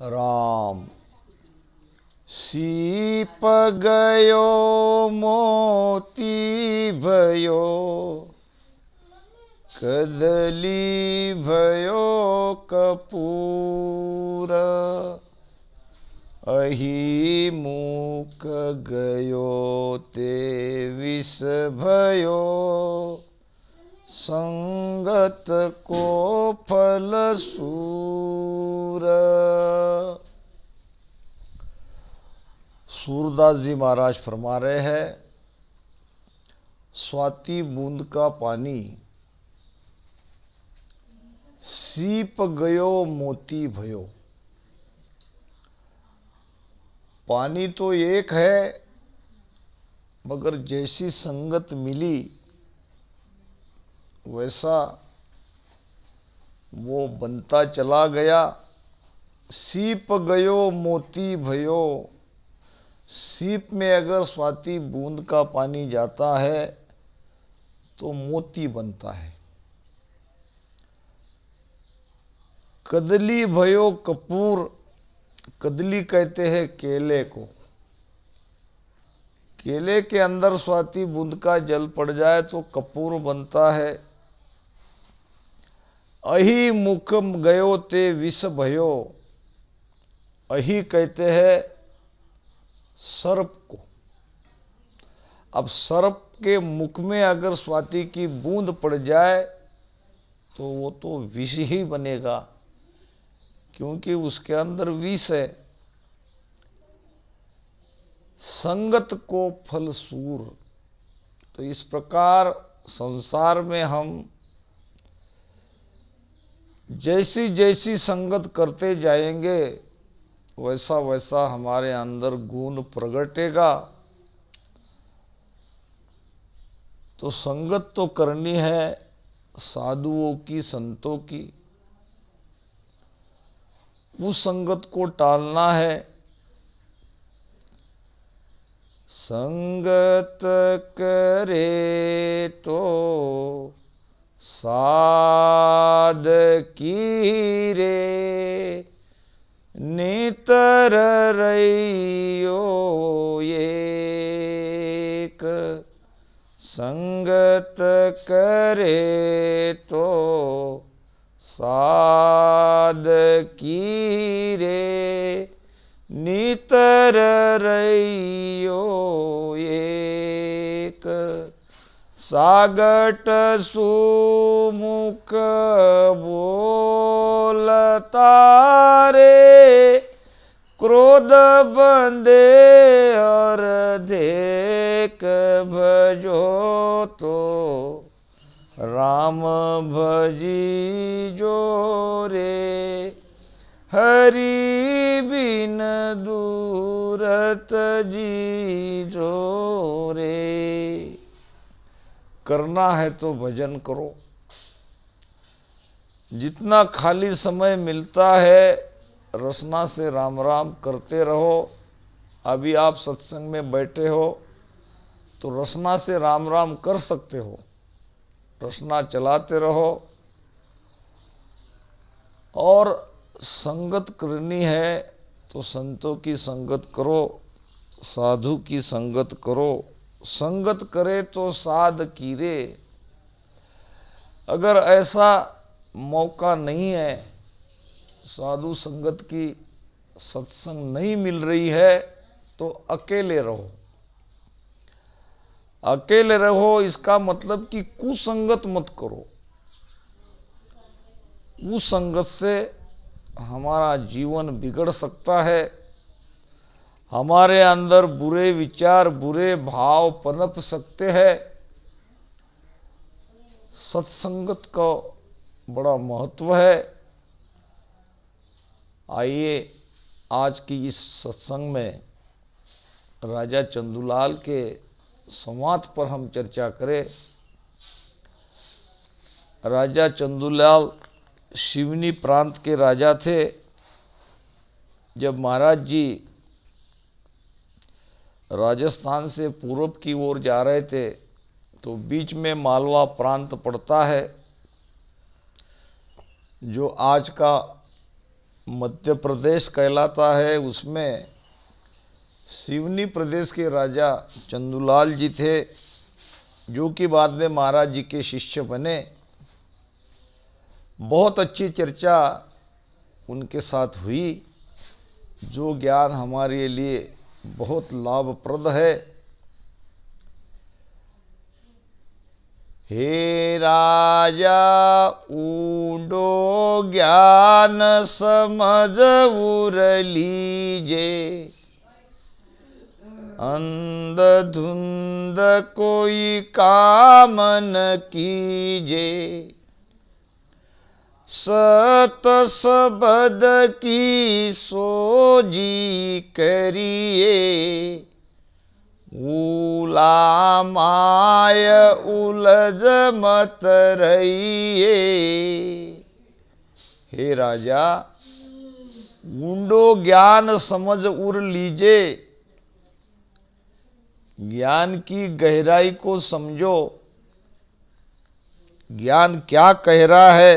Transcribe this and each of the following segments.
राम। सीप गयो मोती भयो, कदली भयो कपूर। अही मूक गयो ते विष भयो, संगत को फल सूर। सूरदास जी महाराज फरमा रहे हैं, स्वाति बूंद का पानी सीप गयो मोती भयो। पानी तो एक है, मगर जैसी संगत मिली वैसा वो बनता चला गया। सीप गयो मोती भयो। सीप में अगर स्वाति बूंद का पानी जाता है तो मोती बनता है। कदली भयो कपूर। कदली कहते हैं केले को। केले के अंदर स्वाति बूंद का जल पड़ जाए तो कपूर बनता है। अही मुख गयो ते विष भयो। अही कहते हैं सर्प को। अब सर्प के मुख में अगर स्वाति की बूंद पड़ जाए तो वो तो विष ही बनेगा, क्योंकि उसके अंदर विष है। संगत को फल सूर। तो इस प्रकार संसार में हम जैसी जैसी संगत करते जाएंगे वैसा वैसा हमारे अंदर गुण प्रगटेगा। तो संगत तो करनी है साधुओं की, संतों की। उस संगत को टालना है। संगत करे तो साध की रे, नितर रहियो एक। संगत करे तो साध की रे, नितर रहियो एक। सागट सुमुख बोलता रे, क्रोध बंदे और देख भजो तो राम भजी जो रे। हरि बिन दूरत जी जो रे। करना है तो भजन करो। जितना खाली समय मिलता है रसना से राम राम करते रहो। अभी आप सत्संग में बैठे हो तो रसना से राम राम कर सकते हो। रसना चलाते रहो। और संगत करनी है तो संतों की संगत करो, साधु की संगत करो। संगत करे तो साध कीरे। अगर ऐसा मौका नहीं है, साधु संगत की सत्संग नहीं मिल रही है, तो अकेले रहो। अकेले रहो इसका मतलब कि कुसंगत मत करो। कुसंगत से हमारा जीवन बिगड़ सकता है। हमारे अंदर बुरे विचार, बुरे भाव पनप सकते हैं। सत्संगत का बड़ा महत्व है। आइए आज की इस सत्संग में राजा चंदूलाल के संवाद पर हम चर्चा करें। राजा चंदूलाल सिवनी प्रांत के राजा थे। जब महाराज जी राजस्थान से पूर्व की ओर जा रहे थे तो बीच में मालवा प्रांत पड़ता है, जो आज का मध्य प्रदेश कहलाता है, उसमें सिवनी प्रदेश के राजा चंदूलाल जी थे, जो कि बाद में महाराज जी के शिष्य बने। बहुत अच्छी चर्चा उनके साथ हुई, जो ज्ञान हमारे लिए बहुत लाभप्रद है। हे राजा ऊंडो ज्ञान समझ उर लीजे, अंध धुंध कोई काम न कीजे, सत सबद की सोजी करिए, उला माय उलझ मत रहिए। हे राजा, ऊंडो ज्ञान समझ उर लीजे, ज्ञान की गहराई को समझो। ज्ञान क्या कह रहा है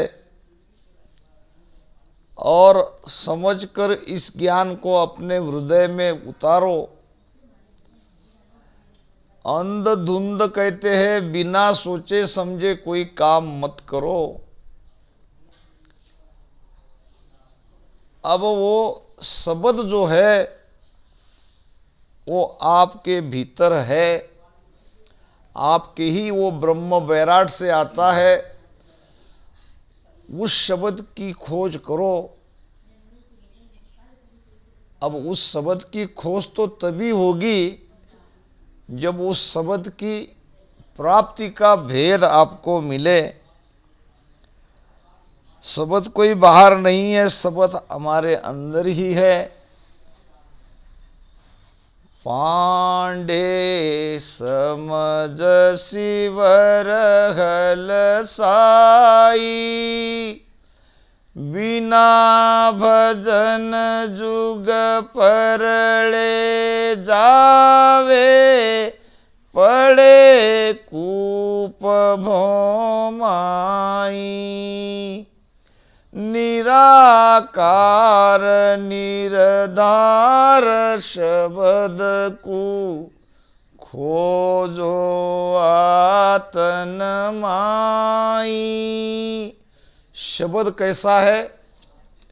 और समझकर इस ज्ञान को अपने हृदय में उतारो। अंध धुंध कहते हैं, बिना सोचे समझे कोई काम मत करो। अब वो शब्द जो है वो आपके भीतर है, आपके ही वो ब्रह्म बैराट से आता है। उस शब्द की खोज करो। अब उस शब्द की खोज तो तभी होगी जब उस शब्द की प्राप्ति का भेद आपको मिले। शब्द कोई बाहर नहीं है, शब्द हमारे अंदर ही है। पांडे समझ शिवर हल साई, बिना भजन जुग परले जावे, पड़े कूप भोमाई। निराकार निरधार शब्द को खोजो आतन माई। शब्द कैसा है?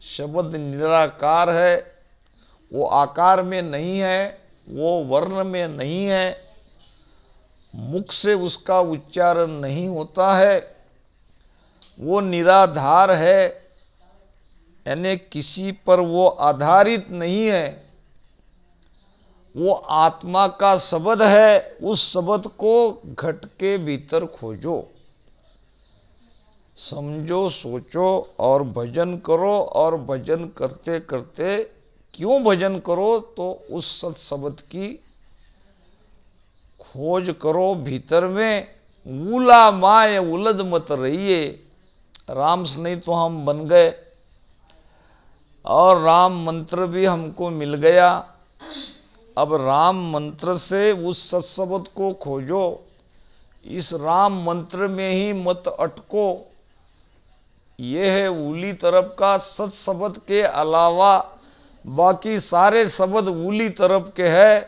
शब्द निराकार है, वो आकार में नहीं है, वो वर्ण में नहीं है, मुख से उसका उच्चारण नहीं होता है, वो निराधार है, यानी किसी पर वो आधारित नहीं है। वो आत्मा का शब्द है। उस शब्द को घट के भीतर खोजो, समझो, सोचो और भजन करो। और भजन करते करते क्यों भजन करो? तो उस सत शब्द की खोज करो भीतर में। उला माय उलझ मत रहिए। राम से नहीं तो हम बन गए और राम मंत्र भी हमको मिल गया। अब राम मंत्र से उस सत्शब्द को खोजो। इस राम मंत्र में ही मत अटको। ये है उली तरफ का सत्शब्द के अलावा बाकी सारे शब्द उली तरफ के है।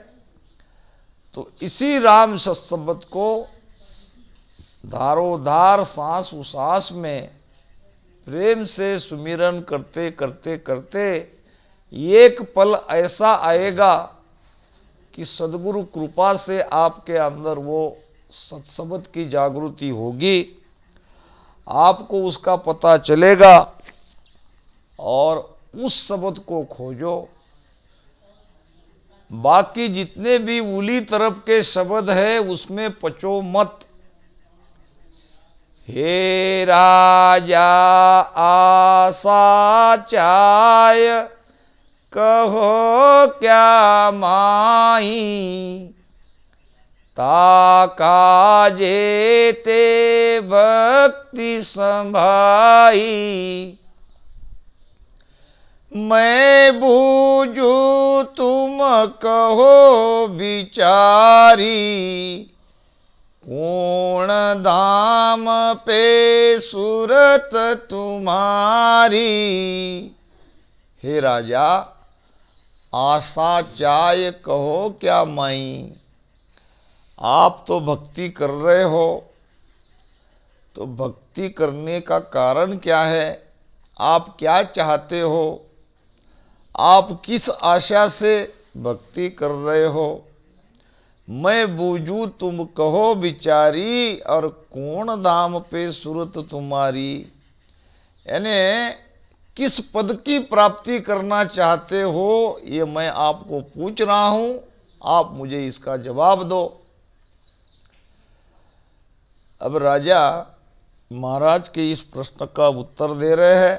तो इसी राम सत्शब्द को धारोधार सांस उसास में प्रेम से सुमिरन करते करते करते एक पल ऐसा आएगा कि सद्गुरु कृपा से आपके अंदर वो सत्शब्द की जागृति होगी। आपको उसका पता चलेगा और उस शब्द को खोजो। बाकी जितने भी उली तरफ के शब्द है उसमें पचो मत। हे राजा आशा चाय, कहो क्या माही, ताका जेते भक्ति संभाई। मैं बूझू तुम कहो बिचारी, कौन धाम पे सूरत तुम्हारी। हे राजा, आशा चाय कहो क्या माई। आप तो भक्ति कर रहे हो, तो भक्ति करने का कारण क्या है? आप क्या चाहते हो? आप किस आशा से भक्ति कर रहे हो? मैं बूझू तुम कहो बिचारी, और कौन धाम पे सूरत तुम्हारी। यानी किस पद की प्राप्ति करना चाहते हो, ये मैं आपको पूछ रहा हूं, आप मुझे इसका जवाब दो। अब राजा महाराज के इस प्रश्न का उत्तर दे रहे हैं।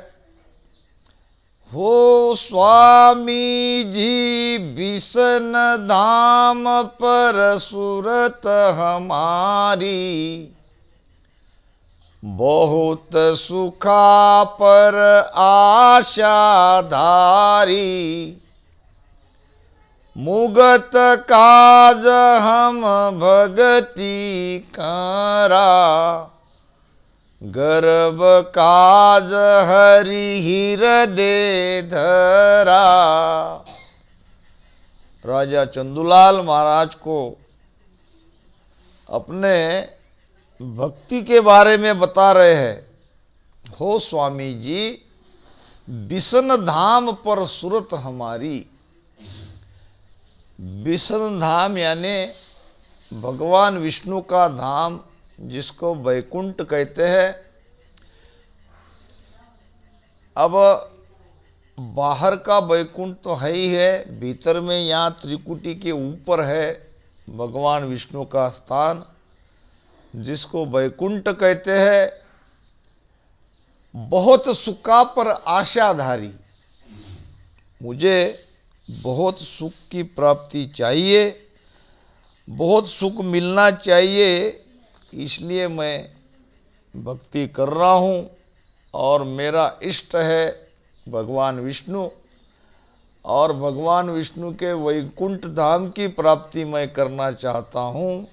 हो स्वामी जी विष्ण धाम पर सूरत हमारी, बहुत सुखा पर आशा धारी। मुगत काज हम भगति करा, गर्भ काज हरि हृदय धरा। राजा चंदूलाल महाराज को अपने भक्ति के बारे में बता रहे हैं। हो स्वामी जी विष्णु धाम पर सूरत हमारी। विष्णु धाम यानी भगवान विष्णु का धाम, जिसको वैकुंठ कहते हैं। अब बाहर का वैकुंठ तो है ही है, भीतर में यहाँ त्रिकुटी के ऊपर है भगवान विष्णु का स्थान, जिसको वैकुंठ कहते हैं। बहुत सुखा पर आशाधारी, मुझे बहुत सुख की प्राप्ति चाहिए, बहुत सुख मिलना चाहिए, इसलिए मैं भक्ति कर रहा हूँ। और मेरा इष्ट है भगवान विष्णु, और भगवान विष्णु के वैकुंठ धाम की प्राप्ति मैं करना चाहता हूँ।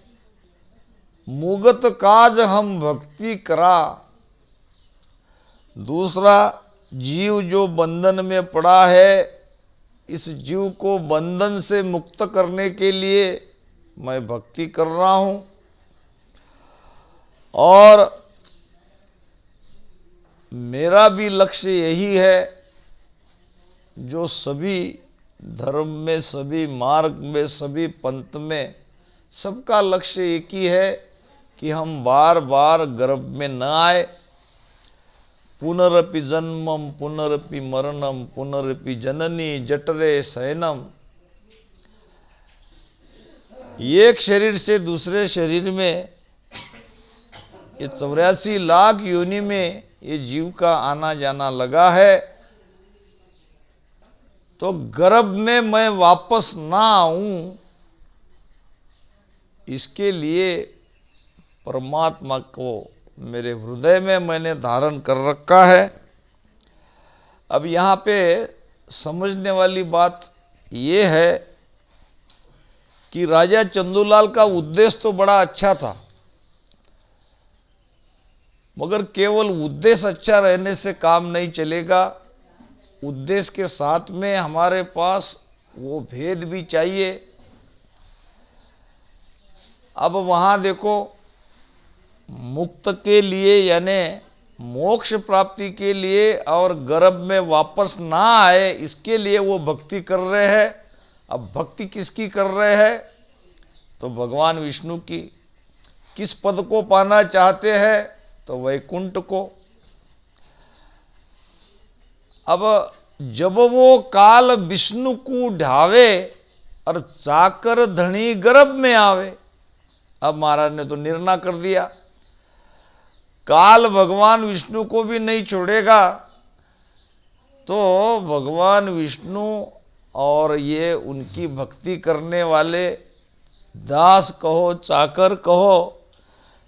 मुगत काज हम भक्ति करा। दूसरा, जीव जो बंधन में पड़ा है, इस जीव को बंधन से मुक्त करने के लिए मैं भक्ति कर रहा हूँ। और मेरा भी लक्ष्य यही है, जो सभी धर्म में, सभी मार्ग में, सभी पंथ में सबका लक्ष्य एक ही है कि हम बार बार गर्भ में न आए। पुनरपि जन्मम पुनरपि मरणम पुनरपि जननी जठरे शयनम। एक शरीर से दूसरे शरीर में, ये 84 लाख योनि में ये जीव का आना जाना लगा है। तो गर्भ में मैं वापस ना आऊं, इसके लिए परमात्मा को मेरे हृदय में मैंने धारण कर रखा है। अब यहाँ पे समझने वाली बात ये है कि राजा चंदूलाल का उद्देश्य तो बड़ा अच्छा था, मगर केवल उद्देश्य अच्छा रहने से काम नहीं चलेगा। उद्देश्य के साथ में हमारे पास वो भेद भी चाहिए। अब वहाँ देखो, मुक्त के लिए यानी मोक्ष प्राप्ति के लिए और गर्भ में वापस ना आए, इसके लिए वो भक्ति कर रहे हैं। अब भक्ति किसकी कर रहे हैं? तो भगवान विष्णु की। किस पद को पाना चाहते हैं? तो वैकुंठ को। अब जब वो काल विष्णु को ढावे और चाकर धनी गर्भ में आवे, अब महाराज ने तो निर्णय कर दिया, काल भगवान विष्णु को भी नहीं छोड़ेगा। तो भगवान विष्णु और ये उनकी भक्ति करने वाले दास कहो चाकर कहो,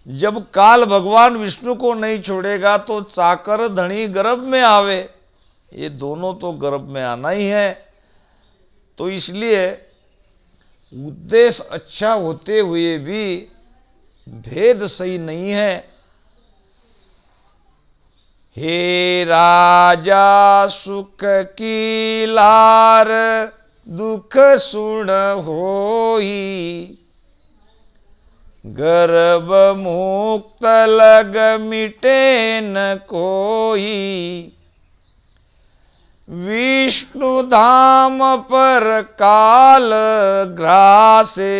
जब काल भगवान विष्णु को नहीं छोड़ेगा तो चाकर धनी गर्भ में आवे, ये दोनों तो गर्भ में आना ही है। तो इसलिए उद्देश्य अच्छा होते हुए भी भेद सही नहीं है। हे राजा सुख की लार दुख सुन होई, गर्भ मुक्त लग मिटे न कोई, विष्णु धाम पर काल ग्रासे,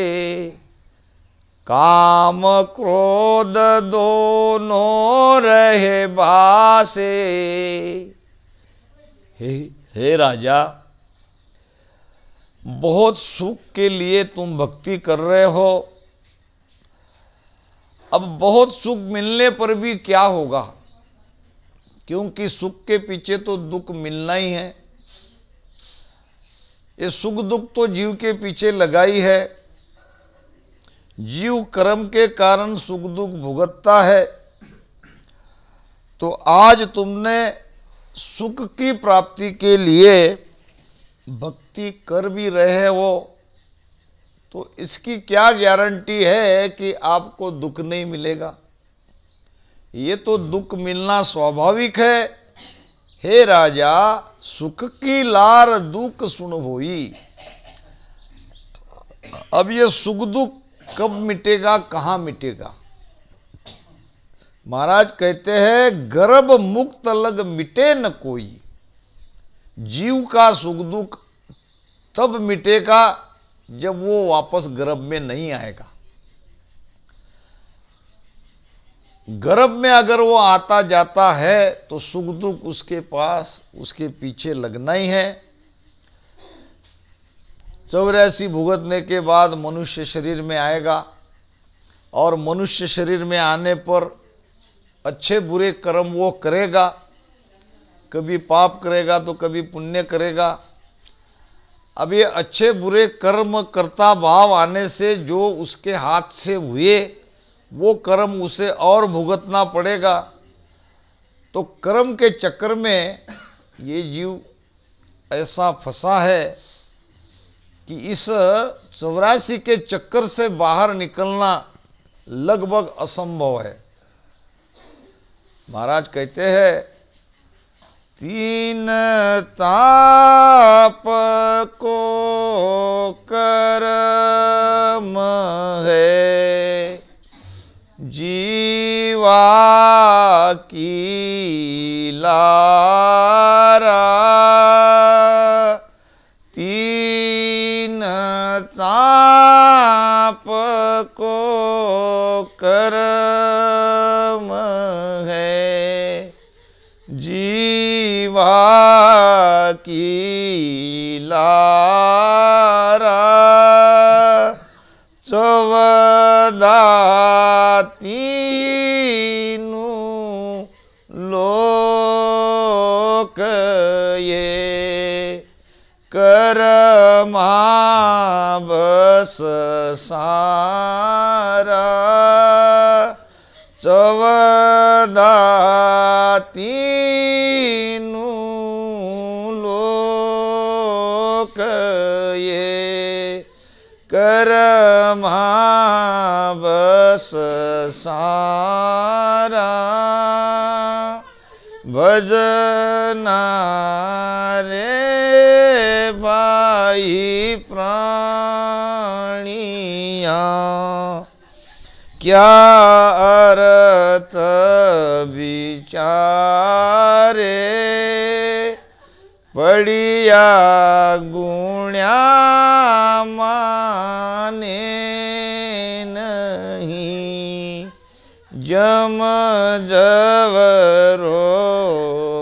काम क्रोध दोनों रहे बासे। हे राजा, बहुत सुख के लिए तुम भक्ति कर रहे हो, अब बहुत सुख मिलने पर भी क्या होगा, क्योंकि सुख के पीछे तो दुख मिलना ही है। ये सुख दुख तो जीव के पीछे लगा ही है। जीव कर्म के कारण सुख दुख भुगतता है। तो आज तुमने सुख की प्राप्ति के लिए भक्ति कर भी रहे हो, तो इसकी क्या गारंटी है कि आपको दुख नहीं मिलेगा। ये तो दुख मिलना स्वाभाविक है। हे राजा, सुख की लार दुख सुन होई। अब ये सुख दुख कब मिटेगा, कहाँ मिटेगा? महाराज कहते हैं गर्भ मुक्त लग मिटे न कोई। जीव का सुख दुख तब मिटेगा जब वो वापस गर्भ में नहीं आएगा। गर्भ में अगर वो आता जाता है तो सुख दुख उसके पास, उसके पीछे लगना ही है। 84 भुगतने के बाद मनुष्य शरीर में आएगा, और मनुष्य शरीर में आने पर अच्छे बुरे कर्म वो करेगा। कभी पाप करेगा तो कभी पुण्य करेगा। अब ये अच्छे बुरे कर्म करता भाव आने से जो उसके हाथ से हुए वो कर्म उसे और भुगतना पड़ेगा। तो कर्म के चक्कर में ये जीव ऐसा फंसा है कि इस 84 के चक्कर से बाहर निकलना लगभग असंभव है। महाराज कहते हैं 3 ताप को कर्म है, जीवा की लारा। 3 ताप को कर्म है, जीवा की लारा। 14 तीनों लोक ये कर्मा बस सारा। 14 तीनों लोक ये कर्मा बस सारा। भजना रे भाई प्राणिया, क्या अर्थ विचारे। पढ़िया गुण्या माने नहीं, जम जवरो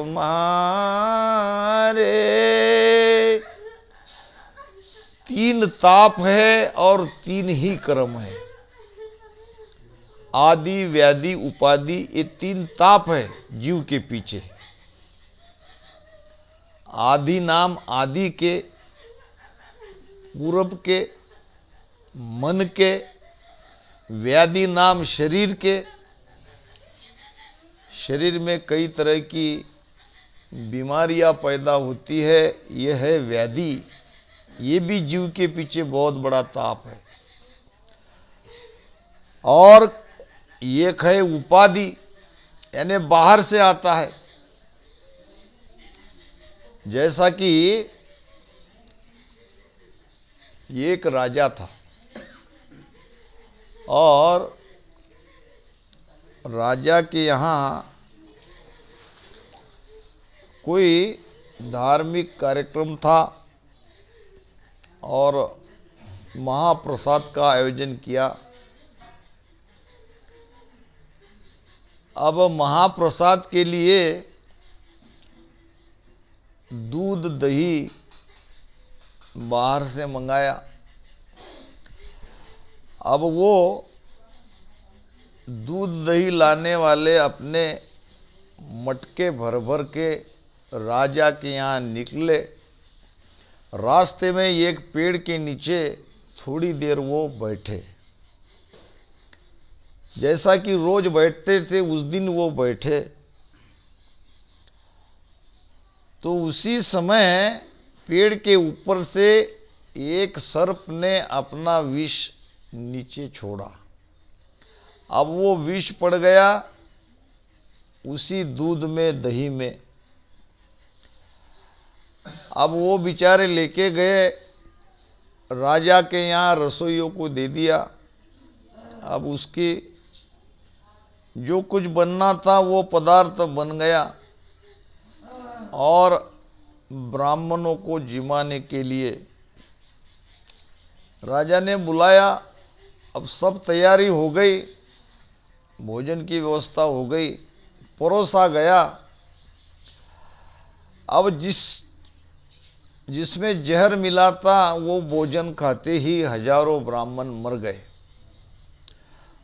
मारे। 3 ताप है और 3 ही कर्म है। आदि व्याधि उपाधि, ये 3 ताप है जीव के पीछे। आदि नाम आदि के, पूरब के, मन के। व्याधि नाम शरीर के। शरीर में कई तरह की बीमारियां पैदा होती है, यह है व्याधि। ये भी जीव के पीछे बहुत बड़ा ताप है। और एक है उपाधि, यानी बाहर से आता है। जैसा कि एक राजा था और राजा के यहाँ कोई धार्मिक कार्यक्रम था और महाप्रसाद का आयोजन किया। अब महाप्रसाद के लिए दूध दही बाहर से मंगाया। अब वो दूध दही लाने वाले अपने मटके भर भर के राजा के यहाँ निकले। रास्ते में एक पेड़ के नीचे थोड़ी देर वो बैठे। जैसा कि रोज बैठते थे उस दिन वो बैठे। तो उसी समय पेड़ के ऊपर से एक सर्प ने अपना विष नीचे छोड़ा। अब वो विष पड़ गया उसी दूध में दही में। अब वो बेचारे लेके गए राजा के यहाँ, रसोइयों को दे दिया। अब उसकी जो कुछ बनना था वो पदार्थ बन गया और ब्राह्मणों को जिमाने के लिए राजा ने बुलाया। अब सब तैयारी हो गई, भोजन की व्यवस्था हो गई, परोसा गया। अब जिसमें जहर मिला था वो भोजन खाते ही हजारों ब्राह्मण मर गए।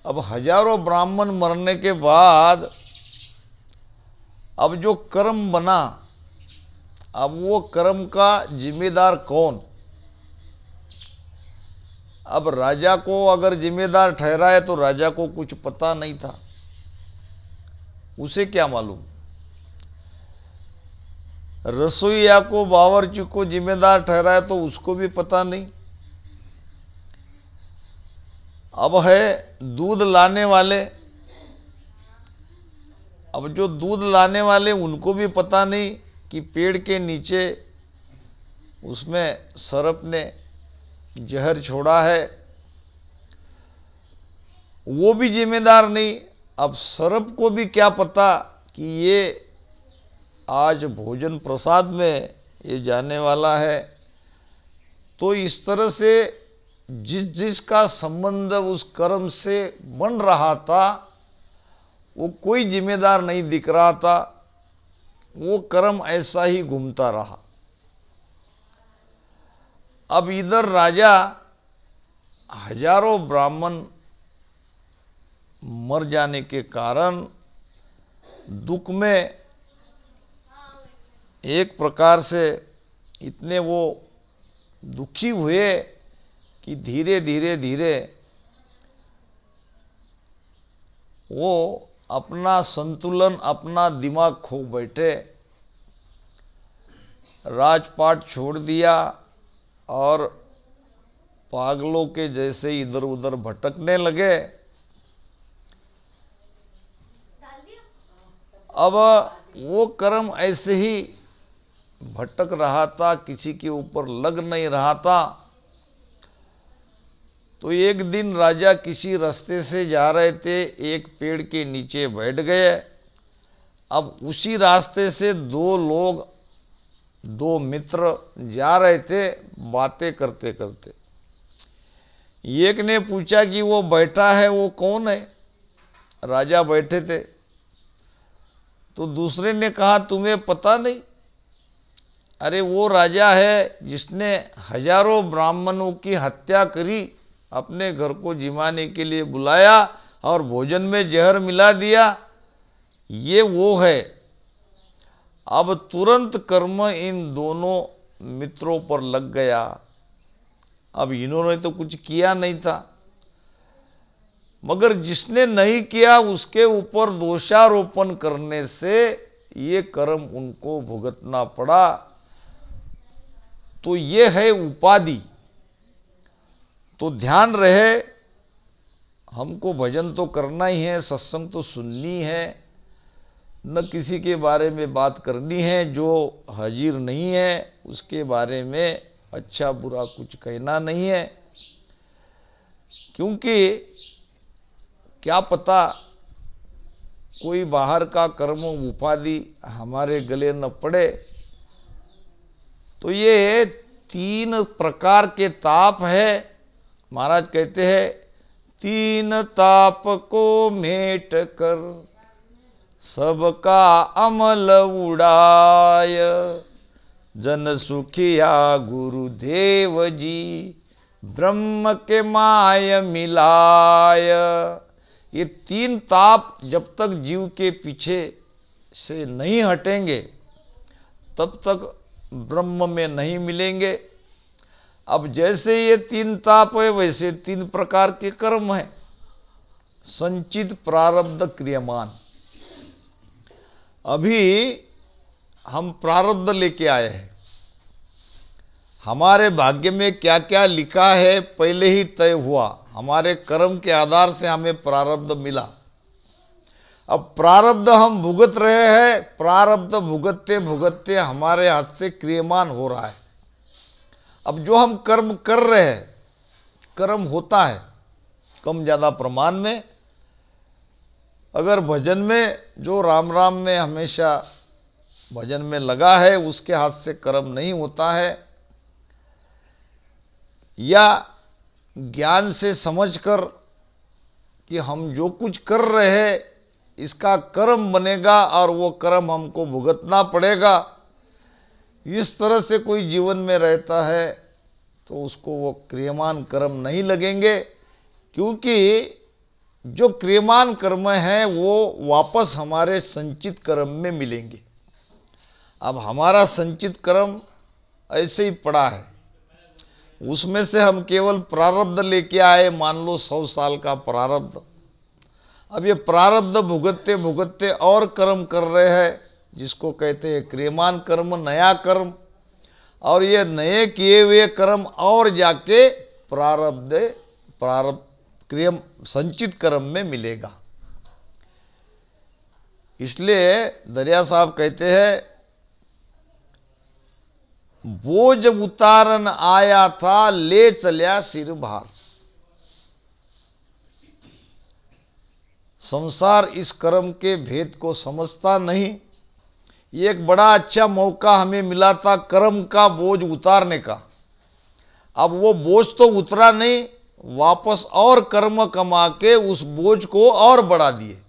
अब हजारों ब्राह्मण मरने के बाद अब जो कर्म बना, अब वो कर्म का जिम्मेदार कौन? अब राजा को अगर जिम्मेदार ठहराए तो राजा को कुछ पता नहीं था, उसे क्या मालूम। रसोईया को, बावर्ची को जिम्मेदार ठहराए तो उसको भी पता नहीं। अब है दूध लाने वाले, अब जो दूध लाने वाले उनको भी पता नहीं कि पेड़ के नीचे उसमें सर्प ने जहर छोड़ा है, वो भी जिम्मेदार नहीं। अब सर्प को भी क्या पता कि ये आज भोजन प्रसाद में ये जाने वाला है। तो इस तरह से जिसका संबंध उस कर्म से बन रहा था वो कोई जिम्मेदार नहीं दिख रहा था, वो कर्म ऐसा ही घूमता रहा। अब इधर राजा हजारों ब्राह्मण मर जाने के कारण दुख में एक प्रकार से इतने वो दुखी हुए कि धीरे धीरे वो अपना संतुलन, अपना दिमाग खो बैठे, राजपाट छोड़ दिया और पागलों के जैसे इधर उधर भटकने लगे। अब वो कर्म ऐसे ही भटक रहा था, किसी के ऊपर लग नहीं रहा था। तो एक दिन राजा किसी रास्ते से जा रहे थे, एक पेड़ के नीचे बैठ गए। अब उसी रास्ते से दो मित्र जा रहे थे बातें करते करते। एक ने पूछा कि वो बैठा है वो कौन है? राजा बैठे थे। तो दूसरे ने कहा तुम्हें पता नहीं? अरे वो राजा है जिसने हजारों ब्राह्मणों की हत्या करी, अपने घर को जिमाने के लिए बुलाया और भोजन में जहर मिला दिया, ये वो है। अब तुरंत कर्म इन दोनों मित्रों पर लग गया। अब इन्होंने तो कुछ किया नहीं था, मगर जिसने नहीं किया उसके ऊपर दोषारोपण करने से ये कर्म उनको भुगतना पड़ा। तो ये है उपाधि। तो ध्यान रहे, हमको भजन तो करना ही है, सत्संग तो सुननी है, न किसी के बारे में बात करनी है, जो हाजिर नहीं है उसके बारे में अच्छा बुरा कुछ कहना नहीं है, क्योंकि क्या पता कोई बाहर का कर्म उपाधि हमारे गले न पड़े। तो ये 3 प्रकार के ताप है। महाराज कहते हैं 3 ताप को मेट कर सबका अमल उड़ाय, जन सुखिया गुरुदेव जी ब्रह्म के माय मिलाय। ये 3 ताप जब तक जीव के पीछे से नहीं हटेंगे तब तक ब्रह्म में नहीं मिलेंगे। अब जैसे ये 3 ताप है वैसे 3 प्रकार के कर्म हैं, संचित प्रारब्ध क्रियमान। अभी हम प्रारब्ध लेके आए हैं, हमारे भाग्य में क्या क्या लिखा है पहले ही तय हुआ, हमारे कर्म के आधार से हमें प्रारब्ध मिला। अब प्रारब्ध हम भुगत रहे हैं, प्रारब्ध भुगतते भुगतते हमारे हाथ से क्रियमान हो रहा है। अब जो हम कर्म कर रहे हैं, कर्म होता है कम ज़्यादा प्रमाण में। अगर भजन में जो राम राम में हमेशा भजन में लगा है उसके हाथ से कर्म नहीं होता है, या ज्ञान से समझकर कि हम जो कुछ कर रहे हैं इसका कर्म बनेगा और वो कर्म हमको भुगतना पड़ेगा, इस तरह से कोई जीवन में रहता है तो उसको वो क्रियमान कर्म नहीं लगेंगे, क्योंकि जो क्रियमान कर्म है वो वापस हमारे संचित कर्म में मिलेंगे। अब हमारा संचित कर्म ऐसे ही पड़ा है, उसमें से हम केवल प्रारब्ध लेके आए, मान लो 100 साल का प्रारब्ध। अब ये प्रारब्ध भुगतते भुगतते और कर्म कर रहे हैं जिसको कहते हैं क्रियमान कर्म, नया कर्म। और ये नए किए हुए कर्म और जाके प्रारब्ध क्रियम संचित कर्म में मिलेगा। इसलिए दरिया साहब कहते हैं बोझ उतारन आया था ले चलिया सिर भार। संसार इस कर्म के भेद को समझता नहीं। ये एक बड़ा अच्छा मौका हमें मिला था कर्म का बोझ उतारने का। अब वो बोझ तो उतरा नहीं, वापस और कर्म कमा के उस बोझ को और बढ़ा दिए।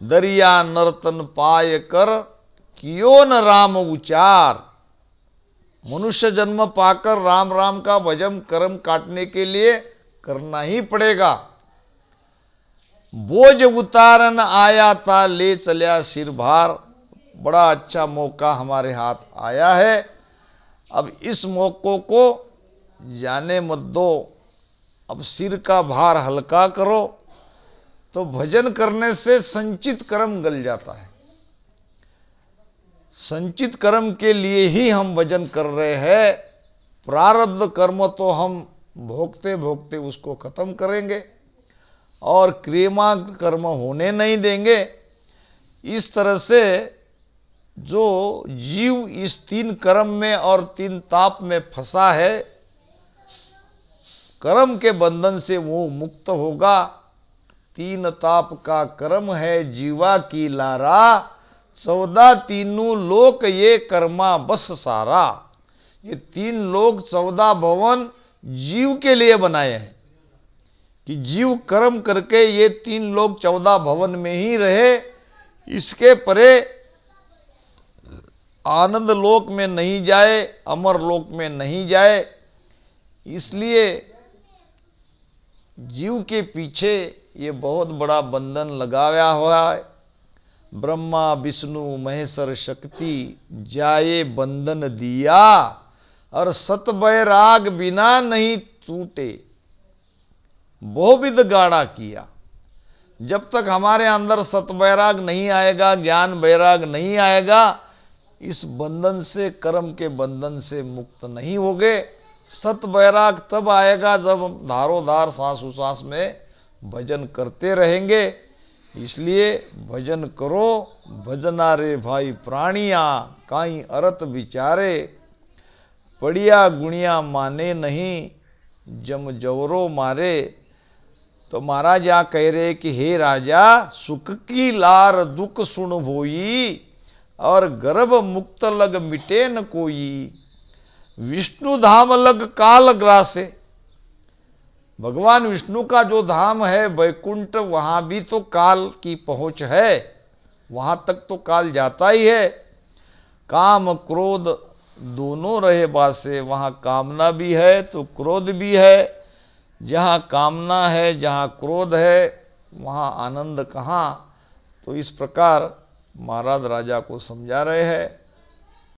दरिया नर्तन पाय कर कियो न राम उचार। मनुष्य जन्म पाकर राम राम का भजन कर्म काटने के लिए करना ही पड़ेगा। बोझ उतारन आया था ले चलिया सिर भार। बड़ा अच्छा मौका हमारे हाथ आया है, अब इस मौकों को जाने मत दो। अब सिर का भार हल्का करो। तो भजन करने से संचित कर्म गल जाता है। संचित कर्म के लिए ही हम भजन कर रहे हैं। प्रारब्ध कर्म तो हम भोगते भोगते उसको खत्म करेंगे और क्रियमान कर्म होने नहीं देंगे। इस तरह से जो जीव इस 3 कर्म में और 3 ताप में फंसा है, कर्म के बंधन से वो मुक्त होगा। 3 ताप का कर्म है जीवा की लारा। 14 तीनों लोक ये कर्मा बस सारा। ये 3 लोक 14 भवन जीव के लिए बनाए हैं कि जीव कर्म करके ये 3 लोक 14 भवन में ही रहे। इसके परे आनंद लोक में नहीं जाए, अमर लोक में नहीं जाए। इसलिए जीव के पीछे ये बहुत बड़ा बंधन लगाया हुआ है। ब्रह्मा विष्णु महेश्वर शक्ति जाए बंधन दिया और सत बैराग बिना नहीं टूटे बहुविध गाढ़ा किया। जब तक हमारे अंदर सत बैराग नहीं आएगा, ज्ञान बैराग नहीं आएगा, इस बंधन से, कर्म के बंधन से मुक्त नहीं होगे। सत बैराग तब आएगा जब हम धारोधार सांस उसास में भजन करते रहेंगे। इसलिए भजन करो, भजना रे भाई प्राणिया, काई अरत विचारे, पड़िया गुणिया माने नहीं, जम जवरो मारे। तो महाराज यहाँ कह रहे कि हे राजा, सुख की लार दुख सुन होई, और गर्भ मुक्त लग मिटे न कोई, विष्णु धाम लग काल ग्रासे। भगवान विष्णु का जो धाम है वैकुंठ, वहां भी तो काल की पहुंच है, वहां तक तो काल जाता ही है। काम क्रोध दोनों रहे बासे, वहां कामना भी है तो क्रोध भी है। जहाँ कामना है, जहाँ क्रोध है, वहाँ आनंद कहाँ। तो इस प्रकार महाराज राजा को समझा रहे हैं।